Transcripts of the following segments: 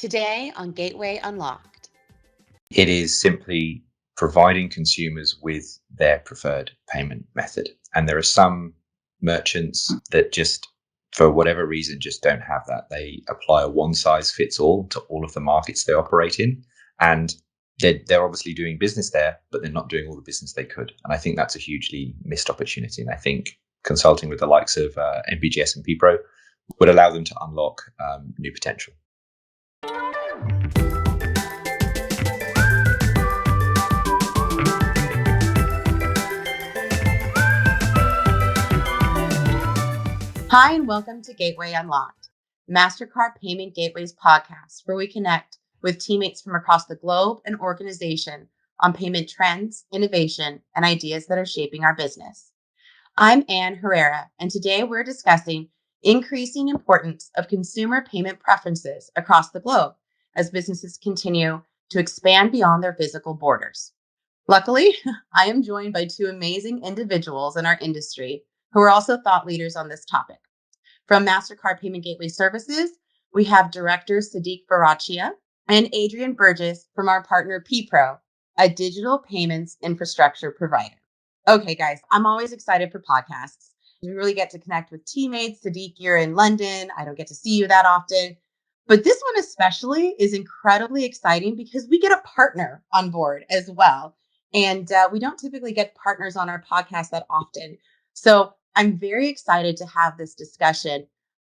Today on Gateway Unlocked. It is simply providing consumers with their preferred payment method. And there are some merchants that just, for whatever reason, just don't have that. They apply a one size fits all to all of the markets they operate in. And they're obviously doing business there, but they're not doing all the business they could. And I think that's a hugely missed opportunity. And I think consulting with the likes of MBGS and PPRO would allow them to unlock new potential. Hi, and welcome to Gateway Unlocked, MasterCard Payment Gateways podcast, where we connect with teammates from across the globe and organization on payment trends, innovation, and ideas that are shaping our business. I'm Anne Herrera, and today we're discussing increasing importance of consumer payment preferences across the globe as businesses continue to expand beyond their physical borders. Luckily, I am joined by two amazing individuals in our industry who are also thought leaders on this topic. From MasterCard Payment Gateway Services, we have Director Sadeek Varachia and Adrian Burgess from our partner PPRO, a digital payments infrastructure provider. Okay, guys, I'm always excited for podcasts. We really get to connect with teammates. Sadeek, you're in London. I don't get to see you that often. But this one especially is incredibly exciting because we get a partner on board as well. And we don't typically get partners on our podcast that often. So I'm very excited to have this discussion.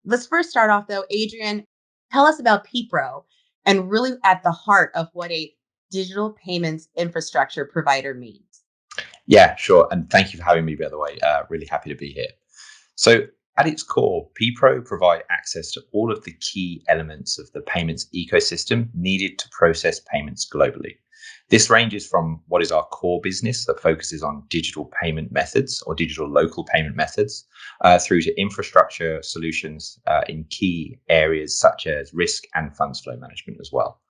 Let's first start off, though. Adrian, tell us about PPRO and really at the heart of what a digital payments infrastructure provider means. Yeah, sure. And thank you for having me, by the way. Really happy to be here. So at its core, PPRO provide access to all of the key elements of the payments ecosystem needed to process payments globally. This ranges from what is our core business that focuses on digital payment methods or digital local payment methods through to infrastructure solutions in key areas such as risk and funds flow management as well.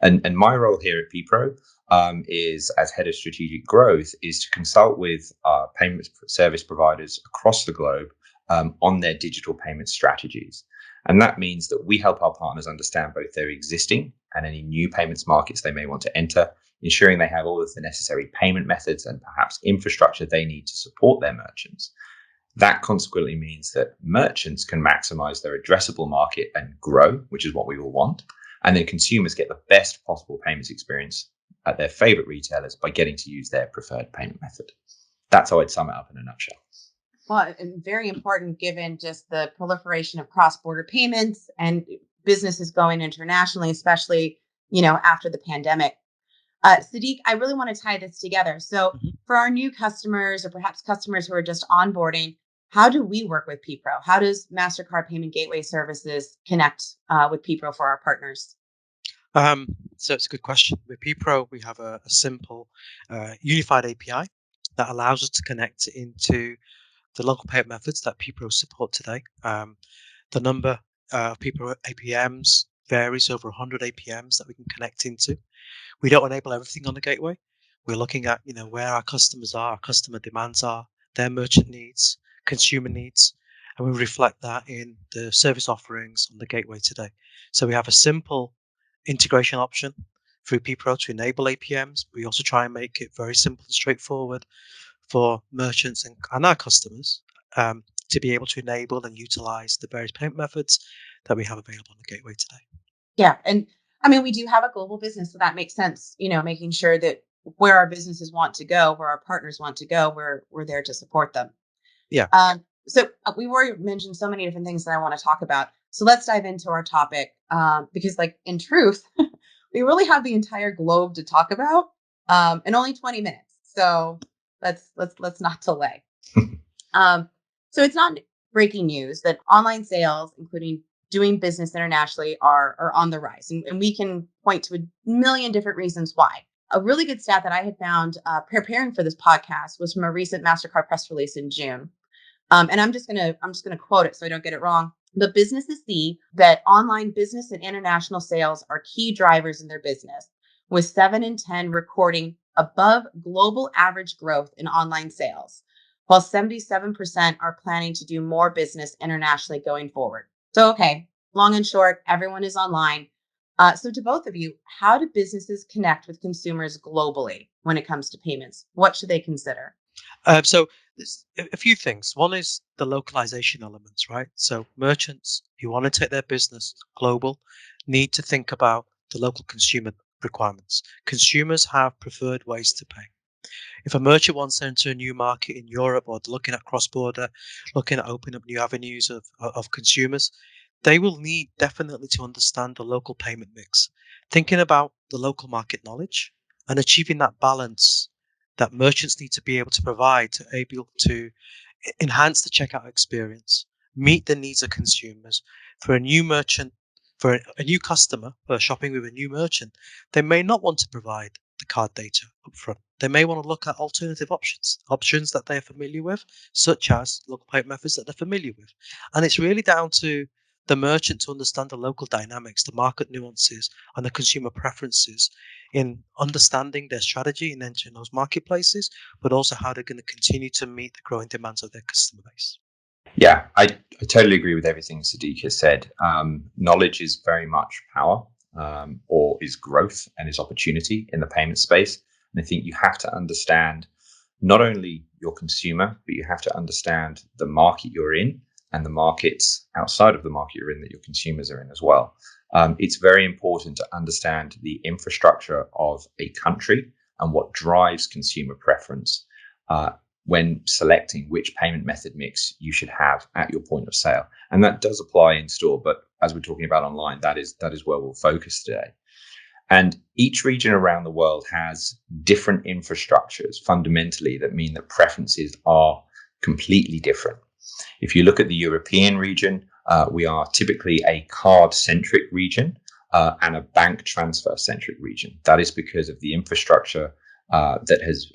And my role here at PPRO is as head of strategic growth is to consult with payment service providers across the globe on their digital payment strategies. And that means that we help our partners understand both their existing and any new payments markets they may want to enter, ensuring they have all of the necessary payment methods and perhaps infrastructure they need to support their merchants. That consequently means that merchants can maximize their addressable market and grow, which is what we all want. And then consumers get the best possible payments experience at their favorite retailers by getting to use their preferred payment method. That's how I'd sum it up in a nutshell. Well, and very important given just the proliferation of cross-border payments and businesses going internationally, especially, after the pandemic. Sadeek, I really want to tie this together. So for our new customers or perhaps customers who are just onboarding, how do we work with PPRO? How does MasterCard Payment Gateway Services connect with PPRO for our partners? So it's a good question. With PPRO, we have a simple unified API that allows us to connect into the local payment methods that PPRO support today. The number of PPRO APMs varies over 100 APMs that we can connect into. We don't enable everything on the gateway. We're looking at where our customers are, our customer demands are, their merchant needs, consumer needs, and we reflect that in the service offerings on the gateway today. So we have a simple integration option through PPRO to enable APMs. We also try and make it very simple and straightforward for merchants and our customers to be able to enable and utilize the various payment methods that we have available on the gateway today. Yeah. And I mean, we do have a global business, so that makes sense, making sure that where our businesses want to go, where our partners want to go, we're there to support them. Yeah. So we've already mentioned so many different things that I want to talk about. So let's dive into our topic because in truth, we really have the entire globe to talk about in only 20 minutes. So let's not delay. So it's not breaking news that online sales, including doing business internationally, are on the rise. And we can point to a million different reasons why. A really good stat that I had found preparing for this podcast was from a recent MasterCard press release in June. And I'm just gonna quote it so I don't get it wrong. But businesses see that online business and international sales are key drivers in their business, with 7 in 10 recording above global average growth in online sales, while 77% are planning to do more business internationally going forward. So, okay, long and short, everyone is online. So to both of you, how do businesses connect with consumers globally when it comes to payments? What should they consider? So there's a few things. One is the localization elements, right? So merchants who want to take their business global need to think about the local consumer requirements. Consumers have preferred ways to pay. If a merchant wants to enter a new market in Europe or looking at cross-border, looking at opening up new avenues of consumers, they will need definitely to understand the local payment mix, thinking about the local market knowledge and achieving that balance that merchants need to be able to provide to able to enhance the checkout experience, meet the needs of consumers. For a new merchant, for a new customer who are shopping with a new merchant, they may not want to provide the card data upfront. They may want to look at alternative options that they're familiar with, such as local payment methods that they're familiar with. And it's really down to the merchant to understand the local dynamics, the market nuances, and the consumer preferences in understanding their strategy in entering those marketplaces, but also how they're going to continue to meet the growing demands of their customer base. Yeah, I totally agree with everything Sadeek has said. Knowledge is very much power, or is growth and is opportunity in the payment space. And I think you have to understand not only your consumer, but you have to understand the market you're in and the markets outside of the market you're in that your consumers are in as well. It's very important to understand the infrastructure of a country and what drives consumer preference when selecting which payment method mix you should have at your point of sale. And that does apply in store, but as we're talking about online, that is where we'll focus today. And each region around the world has different infrastructures fundamentally that mean that preferences are completely different. If you look at the European region, we are typically a card-centric region and a bank transfer-centric region. That is because of the infrastructure that has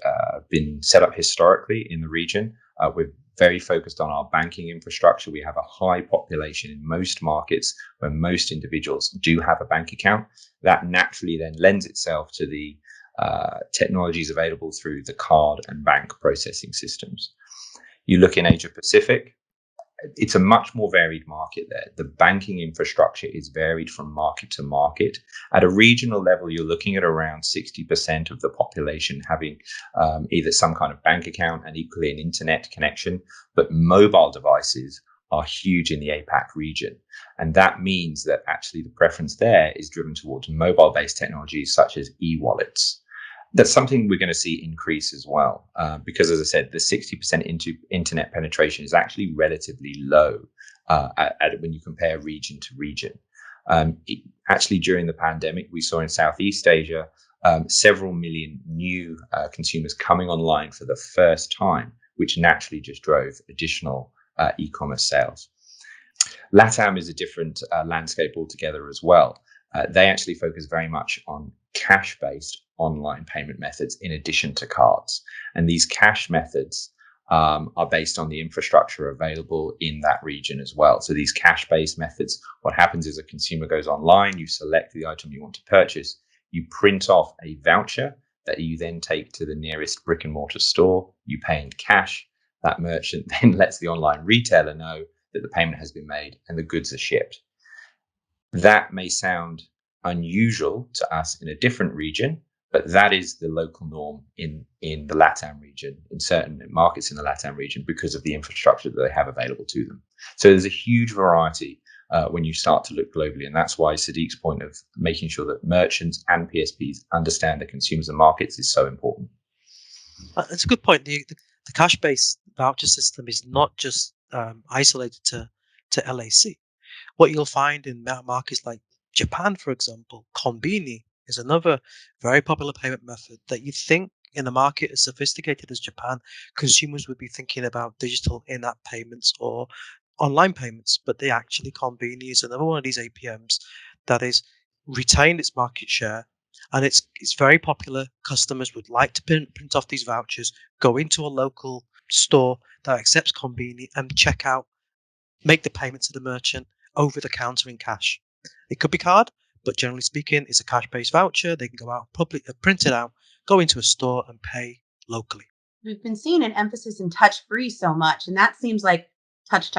been set up historically in the region. We're very focused on our banking infrastructure. We have a high population in most markets where most individuals do have a bank account. That naturally then lends itself to the technologies available through the card and bank processing systems. You look in Asia Pacific, it's a much more varied market there. The banking infrastructure is varied from market to market. At a regional level, you're looking at around 60% of the population having either some kind of bank account and equally an internet connection. But mobile devices are huge in the APAC region. And that means that actually the preference there is driven towards mobile-based technologies such as e-wallets. That's something we're going to see increase as well, because, as I said, the 60% internet penetration is actually relatively low when you compare region to region. Actually, during the pandemic, we saw in Southeast Asia several million new consumers coming online for the first time, which naturally just drove additional e-commerce sales. LATAM is a different landscape altogether as well. They actually focus very much on cash-based online payment methods in addition to cards. And these cash methods are based on the infrastructure available in that region as well. So these cash-based methods, what happens is a consumer goes online, you select the item you want to purchase, you print off a voucher that you then take to the nearest brick and mortar store, you pay in cash, that merchant then lets the online retailer know that the payment has been made and the goods are shipped. That may sound unusual to us in a different region, but that is the local norm in the LATAM region, in certain markets in the LATAM region, because of the infrastructure that they have available to them. So there's a huge variety when you start to look globally. And that's why Sadeek's point of making sure that merchants and PSPs understand the consumers and markets is so important. That's a good point. The cash-based voucher system is not just isolated to LAC. What you'll find in markets like Japan, for example, konbini is another very popular payment method that you think in a market as sophisticated as Japan, consumers would be thinking about digital in-app payments or online payments, but they actually, konbini is another one of these APMs that is retained its market share, and it's very popular. Customers would like to print off these vouchers, go into a local store that accepts konbini and check out, make the payment to the merchant over the counter in cash. It could be card, but generally speaking, it's a cash-based voucher. They can go out, print it out, go into a store and pay locally. We've been seeing an emphasis in touch-free so much, and that seems like touch.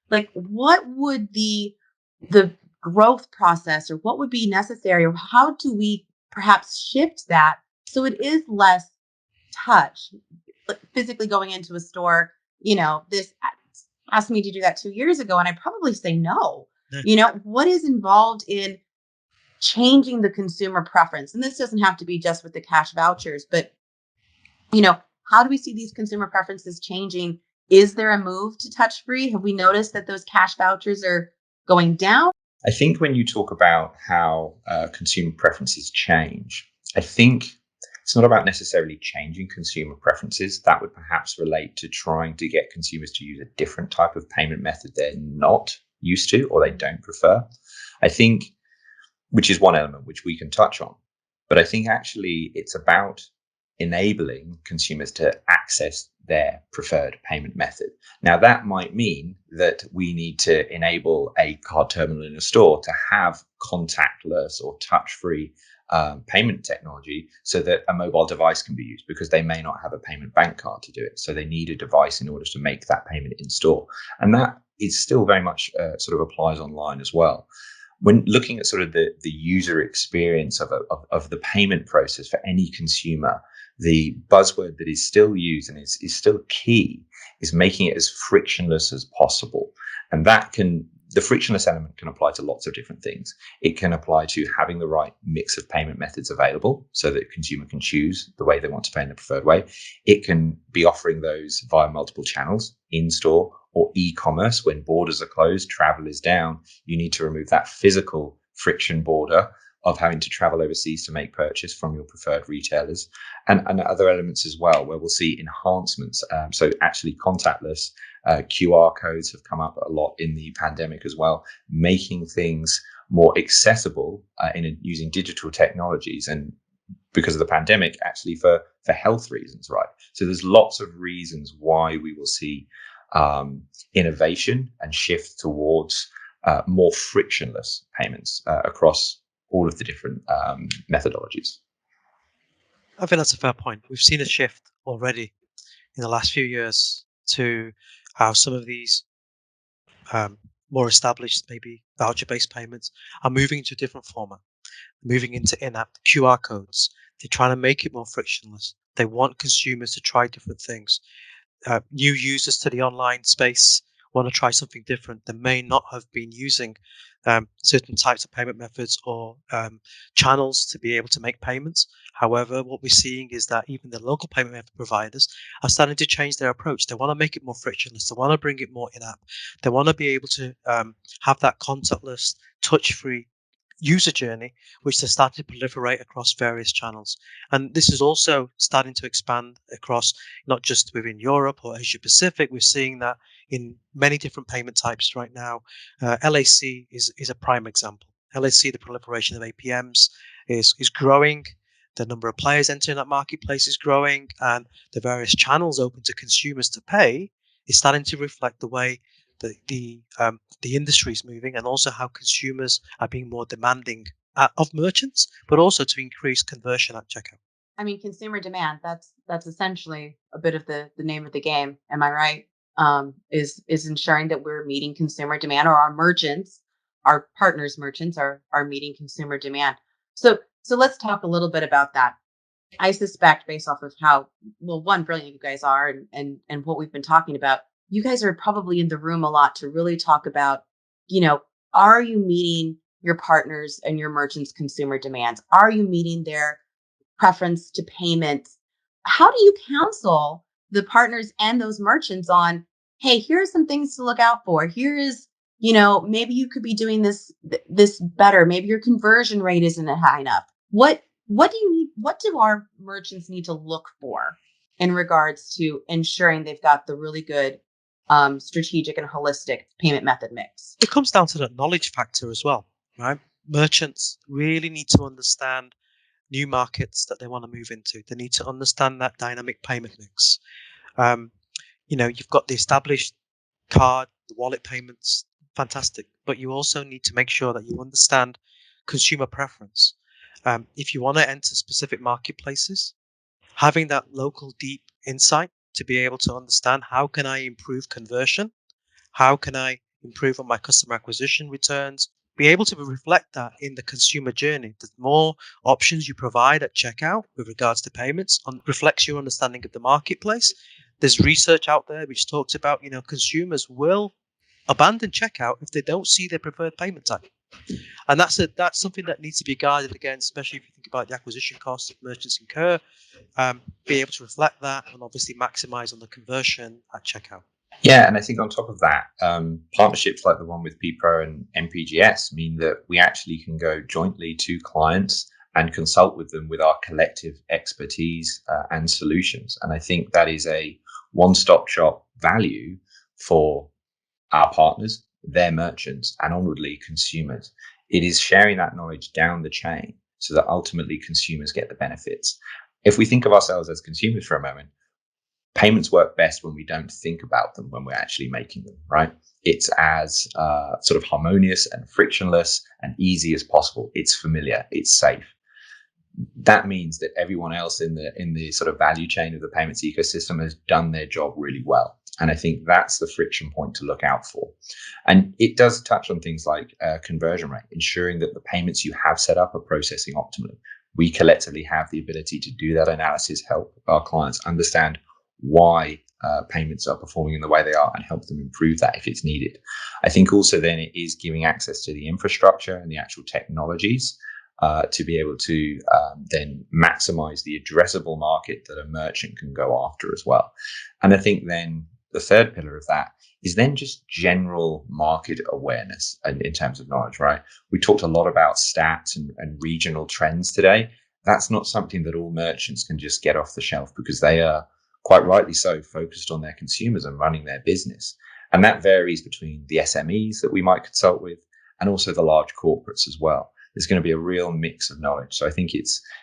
Like, what would the growth process, or what would be necessary, or how do we perhaps shift that so it is less touch, physically going into a store? This asked me to do that 2 years ago, and I probably say no. What is involved in changing the consumer preference? And this doesn't have to be just with the cash vouchers, but how do we see these consumer preferences changing? Is there a move to touch free? Have we noticed that those cash vouchers are going down? I think when you talk about how consumer preferences change, I think it's not about necessarily changing consumer preferences. That would perhaps relate to trying to get consumers to use a different type of payment method they're not used to or they don't prefer. I think, which is one element which we can touch on. But I think actually it's about enabling consumers to access their preferred payment method. Now, that might mean that we need to enable a card terminal in a store to have contactless or touch-free payment technology so that a mobile device can be used, because they may not have a payment bank card to do it. So they need a device in order to make that payment in store. And that is still very much sort of applies online as well. When looking at sort of the user experience of the payment process for any consumer, the buzzword that is still used and is still key is making it as frictionless as possible. And the frictionless element can apply to lots of different things. It can apply to having the right mix of payment methods available so that a consumer can choose the way they want to pay in the preferred way. It can be offering those via multiple channels, in-store or e-commerce. When borders are closed, travel is down, you need to remove that physical friction border of having to travel overseas to make purchase from your preferred retailers, and other elements as well, where we'll see enhancements. So actually contactless QR codes have come up a lot in the pandemic as well, making things more accessible using digital technologies, and because of the pandemic, actually for health reasons, right? So there's lots of reasons why we will see innovation and shift towards more frictionless payments across all of the different methodologies. I think that's a fair point. We've seen a shift already in the last few years to how some of these more established, maybe voucher-based payments are moving into a different format, moving into in-app QR codes. They're trying to make it more frictionless. They want consumers to try different things. New users to the online space want to try something different. They may not have been using certain types of payment methods or channels to be able to make payments. However, what we're seeing is that even the local payment method providers are starting to change their approach. They want to make it more frictionless. They want to bring it more in-app. They want to be able to have that contactless, touch-free user journey, which they started to proliferate across various channels. And this is also starting to expand across not just within Europe or Asia Pacific. We're seeing that in many different payment types right now. LAC is a prime example. LAC, the proliferation of APMs is growing. The number of players entering that marketplace is growing, and the various channels open to consumers to pay is starting to reflect the way the industry is moving, and also how consumers are being more demanding of merchants, but also to increase conversion at checkout. I mean, consumer demand, that's essentially a bit of the name of the game. Am I right? Is ensuring that we're meeting consumer demand, or our merchants, our partners merchants are meeting consumer demand. So let's talk a little bit about that. I suspect, based off of how brilliant you guys are, and what we've been talking about, you guys are probably in the room a lot to really talk about, are you meeting your partners and your merchants' consumer demands? Are you meeting their preference to payments? How do you counsel the partners and those merchants on, hey, here are some things to look out for. Here is, maybe you could be doing this better. Maybe your conversion rate isn't high enough. What do you need? What do our merchants need to look for in regards to ensuring they've got the really good strategic and holistic payment method mix? It comes down to the knowledge factor as well, right? Merchants really need to understand new markets that they want to move into. They need to understand that dynamic payment mix. You've got the established card, the wallet payments, fantastic. But you also need to make sure that you understand consumer preference. If you want to enter specific marketplaces, having that local deep insight to be able to understand how can I improve conversion? How can I improve on my customer acquisition returns? be able to reflect that in the consumer journey. The more options you provide at checkout with regards to payments reflects your understanding of the marketplace. There's research out there which talks about, consumers will abandon checkout if they don't see their preferred payment type. And that's something that needs to be guarded against, especially if you think about the acquisition costs that merchants incur. Be able to reflect that and obviously maximize on the conversion at checkout. Yeah, and I think on top of that, partnerships like the one with PPRO and MPGS mean that we actually can go jointly to clients and consult with them with our collective expertise and solutions. And I think that is a one-stop shop value for our partners, their merchants, and onwardly consumers. It is sharing that knowledge down the chain so that ultimately consumers get the benefits. If we think of ourselves as consumers for a moment, payments work best when we don't think about them when we're actually making them, right? It's as sort of harmonious and frictionless and easy as possible. It's familiar, it's safe. That means that everyone else in the sort of value chain of the payments ecosystem has done their job really well. And I think that's the friction point to look out for. And it does touch on things like conversion rate, ensuring that the payments you have set up are processing optimally. We collectively have the ability to do that analysis, help our clients understand why payments are performing in the way they are and help them improve that if it's needed. I think also then it is giving access to the infrastructure and the actual technologies to be able to then maximize the addressable market that a merchant can go after as well. And I think then the third pillar of that is then just general market awareness in terms of knowledge, right? We talked a lot about stats and regional trends today. That's not something that all merchants can just get off the shelf because they are quite rightly so focused on their consumers and running their business. And that varies between the SMEs that we might consult with and also the large corporates as well. There's going to be a real mix of knowledge. So I think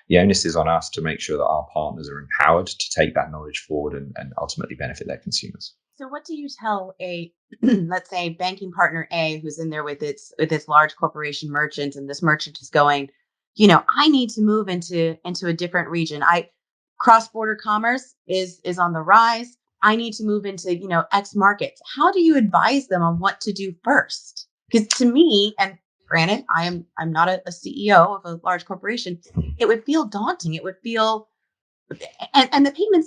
the onus is on us to make sure that our partners are empowered to take that knowledge forward and ultimately benefit their consumers. So what do you tell a, let's say, banking partner A who's in there with its large corporation merchant, and this merchant is going, I need to move into a different region. Cross-border commerce is on the rise. I need to move into, X markets. How do you advise them on what to do first? Because to me, and granted, I'm not a CEO of a large corporation, it would feel daunting. It would feel, and the payment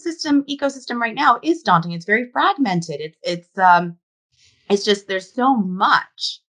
ecosystem right now is daunting. It's very fragmented. It's just there's so much.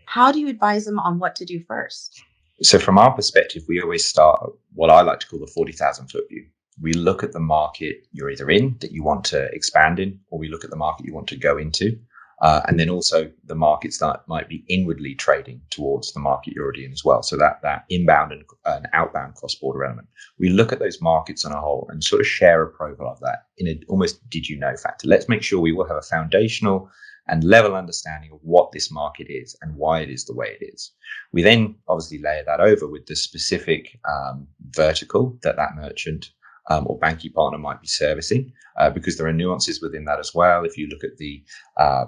How do you advise them on what to do first? So from our perspective, we always start what I like to call the 40,000 foot view. We look at the market you're either in that you want to expand in, or we look at the market you want to go into. And then also the markets that might be inwardly trading towards the market you're already in as well. So that inbound and outbound cross-border element. We look at those markets on a whole and sort of share a profile of that in an almost did you know factor. Let's make sure we will have a foundational and level understanding of what this market is and why it is the way it is. We then obviously layer that over with the specific vertical that merchant or banking partner might be servicing, because there are nuances within that as well. If you look at the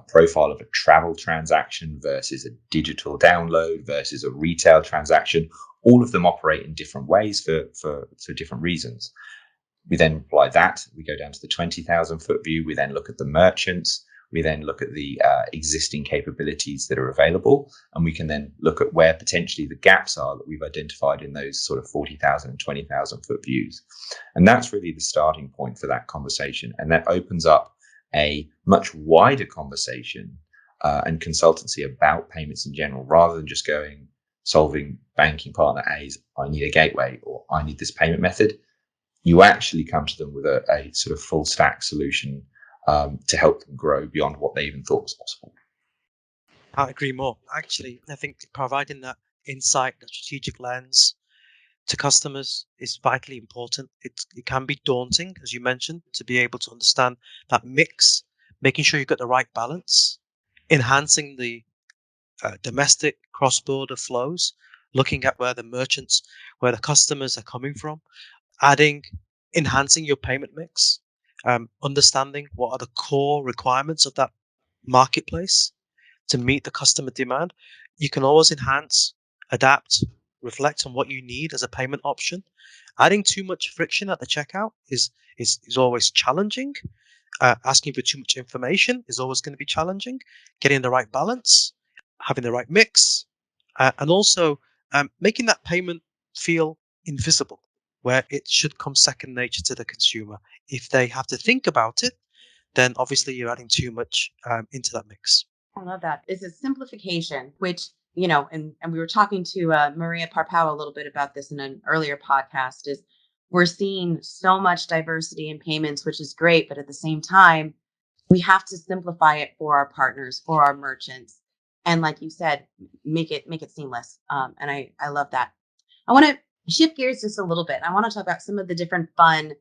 profile of a travel transaction versus a digital download versus a retail transaction, all of them operate in different ways for different reasons. We then apply that. We go down to the 20,000 foot view. We then look at the merchants. We then look at the existing capabilities that are available, and we can then look at where potentially the gaps are that we've identified in those sort of 40,000 and 20,000 foot views. And that's really the starting point for that conversation. And that opens up a much wider conversation and consultancy about payments in general, rather than just solving banking partner A's, I need a gateway or I need this payment method. You actually come to them with a sort of full stack solution to help them grow beyond what they even thought was possible. I agree more. Actually, I think providing that insight, that strategic lens to customers is vitally important. It can be daunting, as you mentioned, to be able to understand that mix, making sure you've got the right balance, enhancing the domestic cross-border flows, looking at where the customers are coming from, enhancing your payment mix, understanding what are the core requirements of that marketplace to meet the customer demand. You can always enhance, adapt, reflect on what you need as a payment option. Adding too much friction at the checkout is always challenging. Asking for too much information is always going to be challenging. Getting the right balance, having the right mix, and also making that payment feel invisible, where it should come second nature to the consumer. If they have to think about it, then obviously you're adding too much into that mix. I love that. It's a simplification, which, and we were talking to Maria Parpao a little bit about this in an earlier podcast, is we're seeing so much diversity in payments, which is great. But at the same time, we have to simplify it for our partners, for our merchants. And like you said, make it seamless. And I love that. I want to shift gears just a little bit. I want to talk about some of the different fun,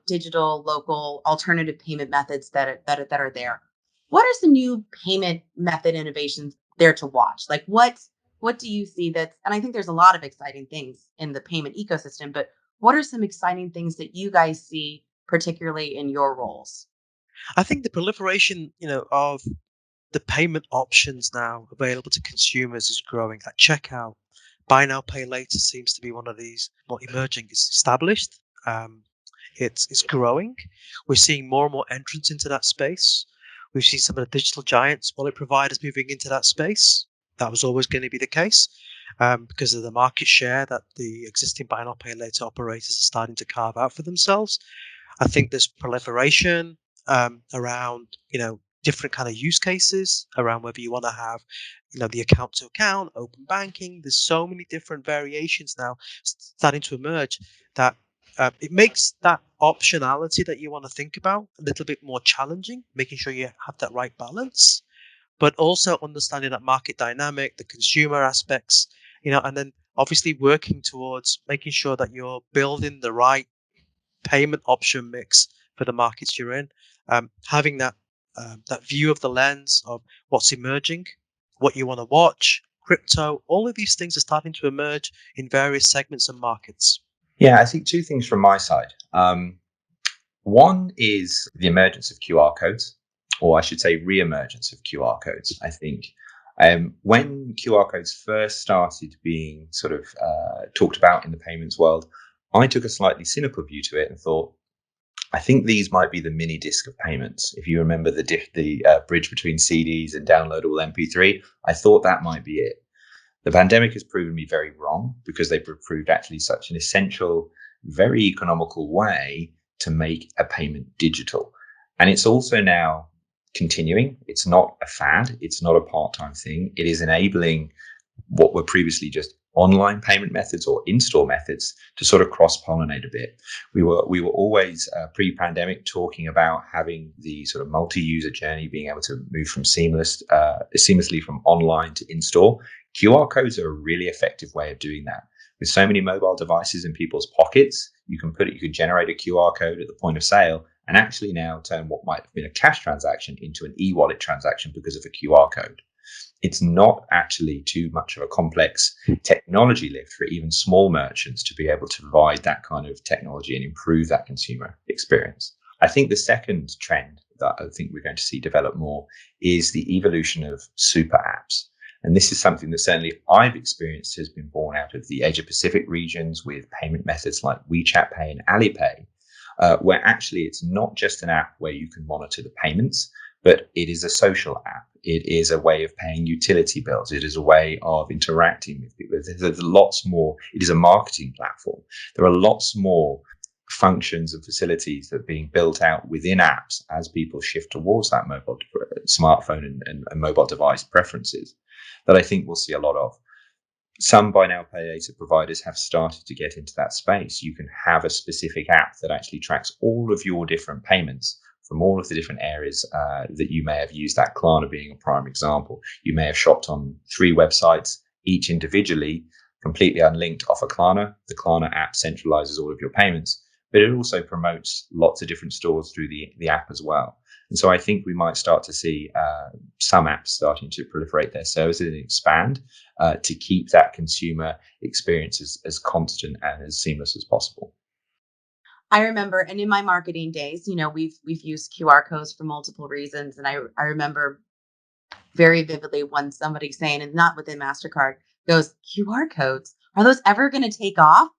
digital, local, alternative payment methods that are there. What are some new payment method innovations there to watch? Like what do you see that's, and I think there's a lot of exciting things in the payment ecosystem, but what are some exciting things that you guys see, particularly in your roles? I think the proliferation, of the payment options now available to consumers is growing. At checkout, buy now, pay later seems to be one of these more emerging. It's established. Um, it's growing. We're seeing more and more entrants into that space. We've seen some of the digital giants, wallet providers moving into that space. That was always going to be the case because of the market share that the existing buy now, pay later operators are starting to carve out for themselves. I think there's proliferation around, different kind of use cases around whether you want to have, the account to account, open banking. There's so many different variations now starting to emerge that it makes that optionality that you want to think about a little bit more challenging, making sure you have that right balance, but also understanding that market dynamic, the consumer aspects, and then obviously working towards making sure that you're building the right payment option mix for the markets you're in, having that view of the lens of what's emerging, what you want to watch, crypto, all of these things are starting to emerge in various segments and markets. Yeah, I think two things from my side. One is the emergence of QR codes, or I should say re-emergence of QR codes. I think when QR codes first started being sort of talked about in the payments world, I took a slightly cynical view to it and thought, I think these might be the mini disc of payments. If you remember the bridge between CDs and downloadable MP3, I thought that might be it. The pandemic has proven me very wrong because they've proved actually such an essential, very economical way to make a payment digital. And it's also now continuing. It's not a fad. It's not a part-time thing. It is enabling what were previously just online payment methods or in-store methods to sort of cross-pollinate a bit. We were always pre-pandemic talking about having the sort of multi-user journey, being able to move from seamlessly from online to in-store. QR codes are a really effective way of doing that. With so many mobile devices in people's pockets, you could generate a QR code at the point of sale and actually now turn what might have been a cash transaction into an e-wallet transaction because of a QR code. It's not actually too much of a complex technology lift for even small merchants to be able to provide that kind of technology and improve that consumer experience. I think the second trend that I think we're going to see develop more is the evolution of super apps. And this is something that certainly I've experienced has been born out of the Asia Pacific regions with payment methods like WeChat Pay and Alipay, where actually it's not just an app where you can monitor the payments, but it is a social app. It is a way of paying utility bills. It is a way of interacting with people. There's lots more. It is a marketing platform. There are lots more functions and facilities that are being built out within apps as people shift towards that mobile smartphone and mobile device preferences that I think we'll see a lot of. Some buy now, pay later providers have started to get into that space. You can have a specific app that actually tracks all of your different payments from all of the different areas that you may have used, that Klarna being a prime example. You may have shopped on 3 websites, each individually, completely unlinked off of Klarna. The Klarna app centralizes all of your payments, but it also promotes lots of different stores through the app as well. And so I think we might start to see some apps starting to proliferate their services and expand to keep that consumer experience as constant and as seamless as possible. I remember, and in my marketing days, we've used QR codes for multiple reasons. And I remember very vividly when somebody saying, and not within MasterCard, goes, QR codes, are those ever going to take off?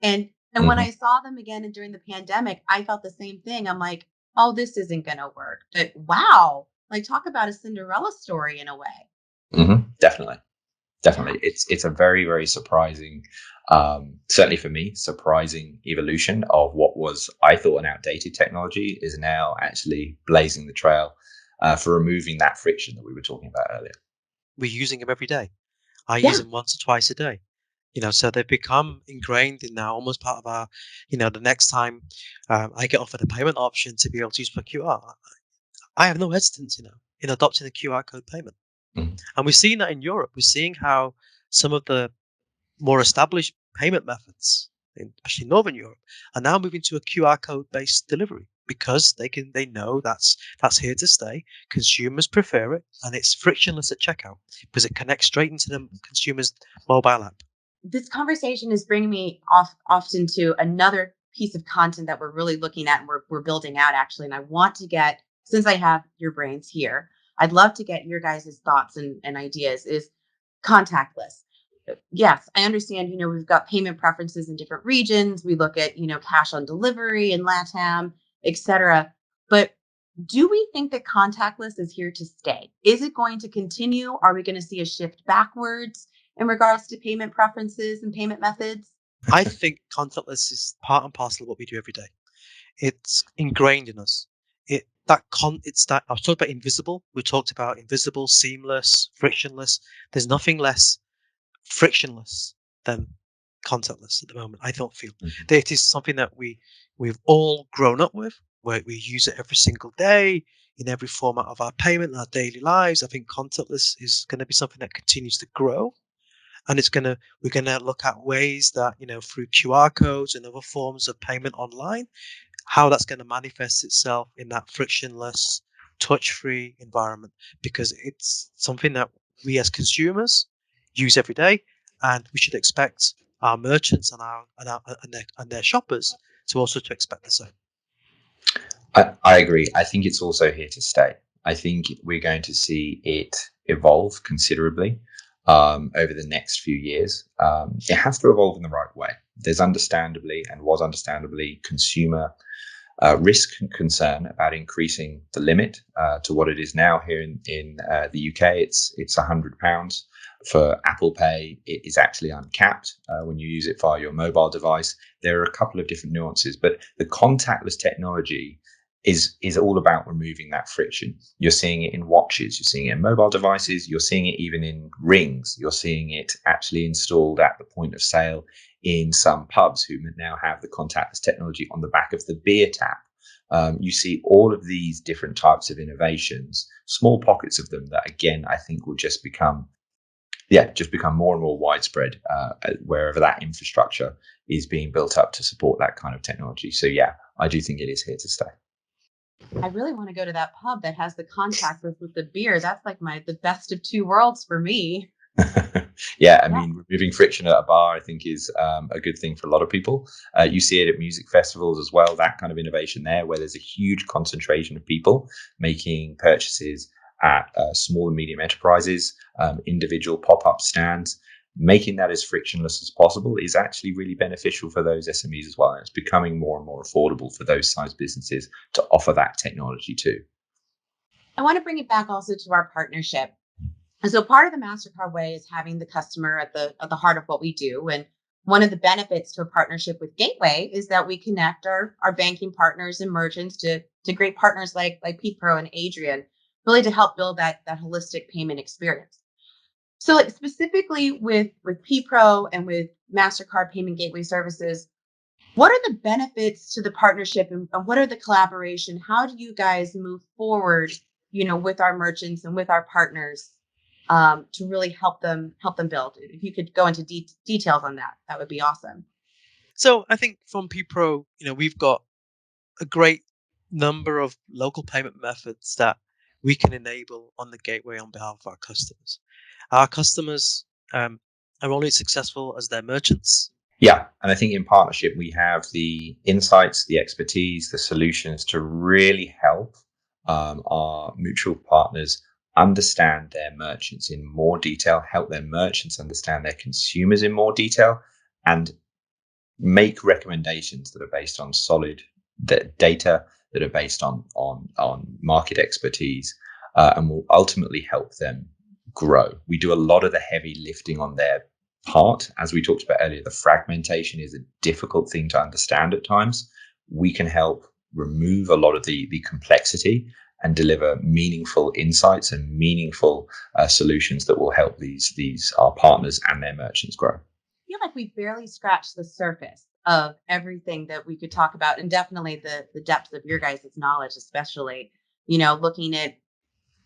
And when I saw them again and during the pandemic, I felt the same thing. I'm like, oh, this isn't going to work. But wow, like talk about a Cinderella story in a way. Definitely. Definitely. It's a very, very surprising, certainly for me, surprising evolution of what was, I thought, an outdated technology is now actually blazing the trail for removing that friction that we were talking about earlier. We're using them every day. I use Yeah. them once or twice a day. So they've become ingrained in now, almost part of our, the next time I get offered a payment option to be able to use my QR, I have no hesitance, in adopting a QR code payment. Mhm. And we're seeing that in Europe. We're seeing how some of the more established payment methods, especially in Northern Europe, are now moving to a QR code based delivery because they know that's here to stay. Consumers prefer it, and it's frictionless at checkout because it connects straight into the consumer's mobile app. This conversation is bringing me often to another piece of content that we're really looking at and we're building out actually. And I want to get, since I have your brains here, I'd love to get your guys' thoughts and ideas is contactless. Yes, I understand, we've got payment preferences in different regions. We look at, cash on delivery in LATAM, et cetera. But do we think that contactless is here to stay? Is it going to continue? Are we going to see a shift backwards in regards to payment preferences and payment methods? I think contactless is part and parcel of what we do every day. It's ingrained in us. It's that I've talked about invisible. We talked about invisible, seamless, frictionless. There's nothing less frictionless than contactless at the moment. I don't feel it is something that we've all grown up with, where we use it every single day in every format of our payment, our daily lives. I think contactless is going to be something that continues to grow, and we're gonna look at ways that through QR codes and other forms of payment online, how that's going to manifest itself in that frictionless, touch-free environment, because it's something that we as consumers use every day, and we should expect our merchants and their shoppers to also to expect the same. I agree. I think it's also here to stay. I think we're going to see it evolve considerably over the next few years. It has to evolve in the right way. There's understandably and was understandably consumer risk and concern about increasing the limit to what it is now here in the UK. It's £100 for Apple Pay. It is actually uncapped when you use it via your mobile device. There are a couple of different nuances, but the contactless technology is all about removing that friction. You're seeing it in watches, you're seeing it in mobile devices, you're seeing it even in rings, you're seeing it actually installed at the point of sale in some pubs who now have the contactless technology on the back of the beer tap. You see all of these different types of innovations, small pockets of them that, again, I think will just become more and more widespread wherever that infrastructure is being built up to support that kind of technology. So yeah, I do think it is here to stay. I really want to go to that pub that has the contactless with the beer. That's like the best of two worlds for me. Yeah, I mean, removing friction at a bar, I think, is a good thing for a lot of people. You see it at music festivals as well, that kind of innovation there, where there's a huge concentration of people making purchases at small and medium enterprises, individual pop-up stands. Making that as frictionless as possible is actually really beneficial for those SMEs as well. And it's becoming more and more affordable for those size businesses to offer that technology too. I want to bring it back also to our partnership. And so part of the MasterCard way is having the customer at the heart of what we do. And one of the benefits to a partnership with Gateway is that we connect our banking partners and merchants to great partners like PPRO and Adrian, really to help build that holistic payment experience. So like specifically with PPRO and with MasterCard Payment Gateway Services, what are the benefits to the partnership and what are the collaboration? How do you guys move forward, with our merchants and with our partners to really help them build? If you could go into details on that, that would be awesome. So I think from PPRO, we've got a great number of local payment methods that we can enable on the gateway on behalf of our customers. Our customers are only as successful as their merchants. Yeah, and I think in partnership, we have the insights, the expertise, the solutions to really help our mutual partners understand their merchants in more detail, help their merchants understand their consumers in more detail, and make recommendations that are based on solid data, that are based on market expertise, and will ultimately help them grow. We do a lot of the heavy lifting on their part. As we talked about earlier, the fragmentation is a difficult thing to understand at times. We can help remove a lot of the complexity and deliver meaningful insights and meaningful solutions that will help these our partners and their merchants grow. I feel like we barely scratched the surface of everything that we could talk about, and definitely the depth of your guys' knowledge, especially, looking at,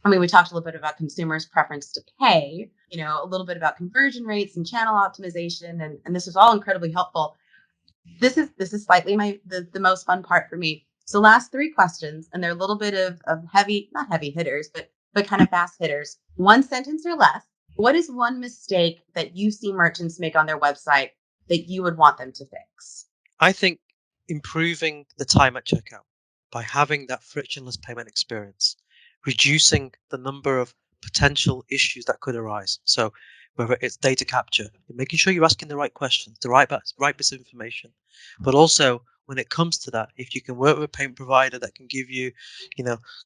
we talked a little bit about consumers' preference to pay, a little bit about conversion rates and channel optimization, and this is all incredibly helpful. This is slightly the most fun part for me. So last 3 questions, and they're a little bit of heavy, not heavy hitters, but kind of fast hitters. 1 sentence or less. What is one mistake that you see merchants make on their website that you would want them to fix? I think improving the time at checkout by having that frictionless payment experience, reducing the number of potential issues that could arise. So whether it's data capture, making sure you're asking the right questions, the right bits of information, but also when it comes to that, if you can work with a payment provider that can give you,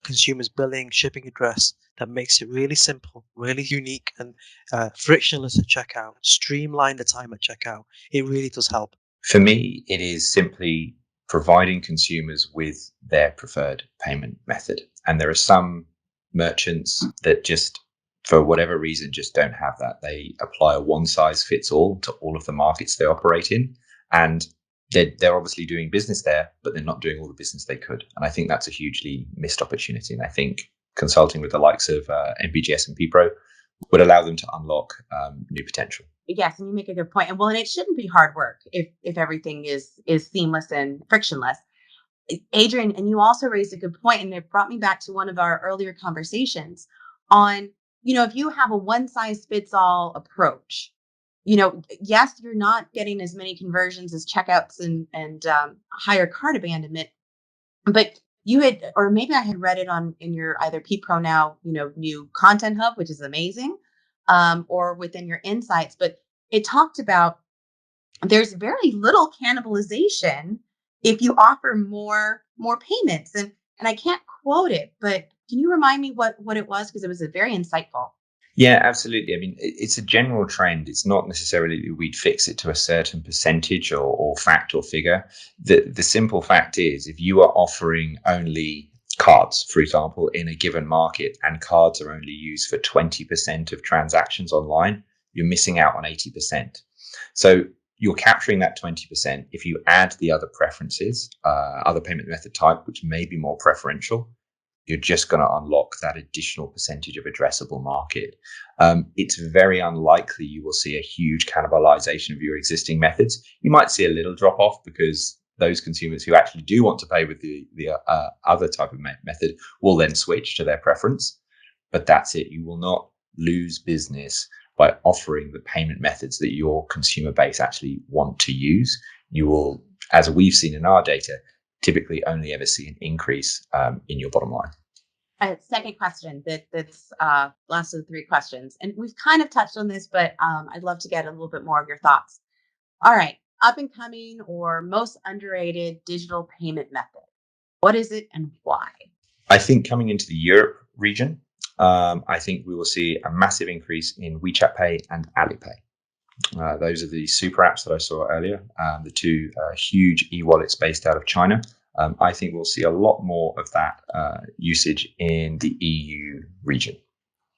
consumers billing, shipping address, that makes it really simple, really unique, and frictionless at checkout, streamline the time at checkout, it really does help. For me, it is simply providing consumers with their preferred payment method. And there are some merchants that just, for whatever reason, just don't have that. They apply a one size fits all to all of the markets they operate in. And they're obviously doing business there, but they're not doing all the business they could. And I think that's a hugely missed opportunity. And I think consulting with the likes of MPGS and PPRO would allow them to unlock new potential. Yes, and you make a good point. And it shouldn't be hard work if everything is seamless and frictionless. Adrian, and you also raised a good point, and it brought me back to one of our earlier conversations on, if you have a one size fits all approach, yes, you're not getting as many conversions as checkouts and higher cart abandonment, but you had, or maybe I had read it in your either PPRO Now, new content hub, which is amazing, or within your insights, but it talked about there's very little cannibalization if you offer more payments. And I can't quote it, but can you remind me what it was? Because it was very insightful. Yeah, absolutely. I mean, it's a general trend. It's not necessarily that we'd fix it to a certain percentage or fact or figure. The simple fact is, if you are offering only cards, for example, in a given market, and cards are only used for 20% of transactions online, you're missing out on 80%. So you're capturing that 20%. If you add the other preferences, other payment method type, which may be more preferential, you're just going to unlock that additional percentage of addressable market. It's very unlikely you will see a huge cannibalization of your existing methods. You might see a little drop off because those consumers who actually do want to pay with the other type of method will then switch to their preference. But that's it. You will not lose business by offering the payment methods that your consumer base actually want to use. You will, as we've seen in our data, typically only ever see an increase in your bottom line. Second question that's last of the 3 questions. And we've kind of touched on this, but I'd love to get a little bit more of your thoughts. All right. Up and coming or most underrated digital payment method. What is it and why? I think coming into the Europe region, I think we will see a massive increase in WeChat Pay and Alipay. Those are the super apps that I saw earlier, the 2 huge e-wallets based out of China. I think we'll see a lot more of that usage in the EU region.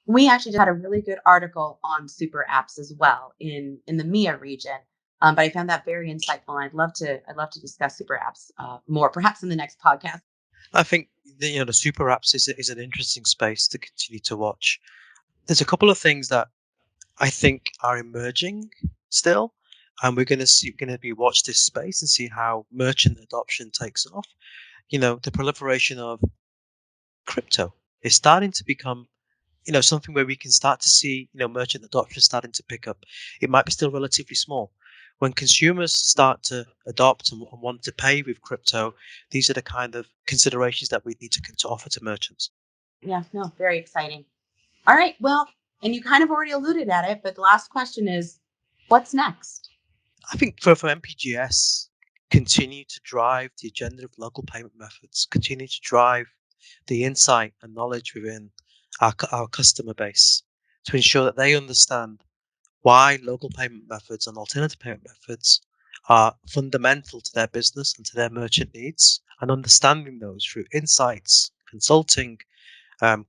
We actually had a really good article on super apps as well in the MEA region, but I found that very insightful, and I'd love to discuss super apps more, perhaps in the next podcast. I think the super apps is an interesting space to continue to watch. There's a couple of things that I think are emerging still, and we're going to be watch this space and see how merchant adoption takes off. The proliferation of crypto is starting to become something where we can start to see merchant adoption starting to pick up. It might be still relatively small. When consumers start to adopt and want to pay with crypto, these are the kind of considerations that we need to offer to merchants. Yeah, no, very exciting. All right, well, and you kind of already alluded at it, but the last question is, what's next? I think for MPGS, continue to drive the agenda of local payment methods, continue to drive the insight and knowledge within our customer base to ensure that they understand why local payment methods and alternative payment methods are fundamental to their business and to their merchant needs, and understanding those through insights, consulting,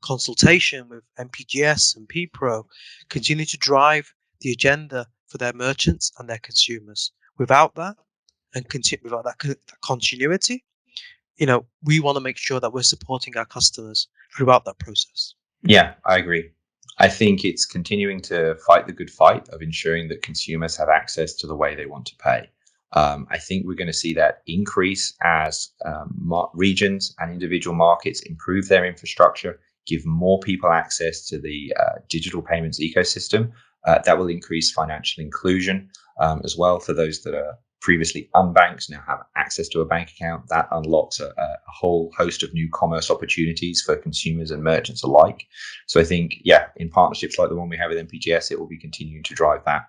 consultation with MPGS and PPRO, continue to drive the agenda for their merchants and their consumers. Without that, and without that continuity, we want to make sure that we're supporting our customers throughout that process. Yeah, I agree. I think it's continuing to fight the good fight of ensuring that consumers have access to the way they want to pay. I think we're going to see that increase as regions and individual markets improve their infrastructure, give more people access to the digital payments ecosystem. That will increase financial inclusion as well for those that are previously unbanked now have access to a bank account. That unlocks a whole host of new commerce opportunities for consumers and merchants alike. So I think, in partnerships like the one we have with MPGS, it will be continuing to drive that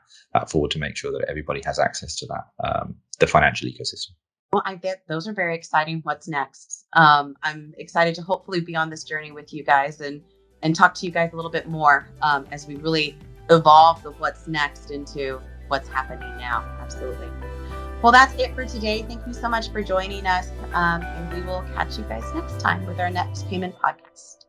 forward to make sure that everybody has access to that, the financial ecosystem. Well, I get those are very exciting. What's next? I'm excited to hopefully be on this journey with you guys and talk to you guys a little bit more as we really evolve the what's next into what's happening now. Absolutely. Well, that's it for today. Thank you so much for joining us. And we will catch you guys next time with our next payment podcast.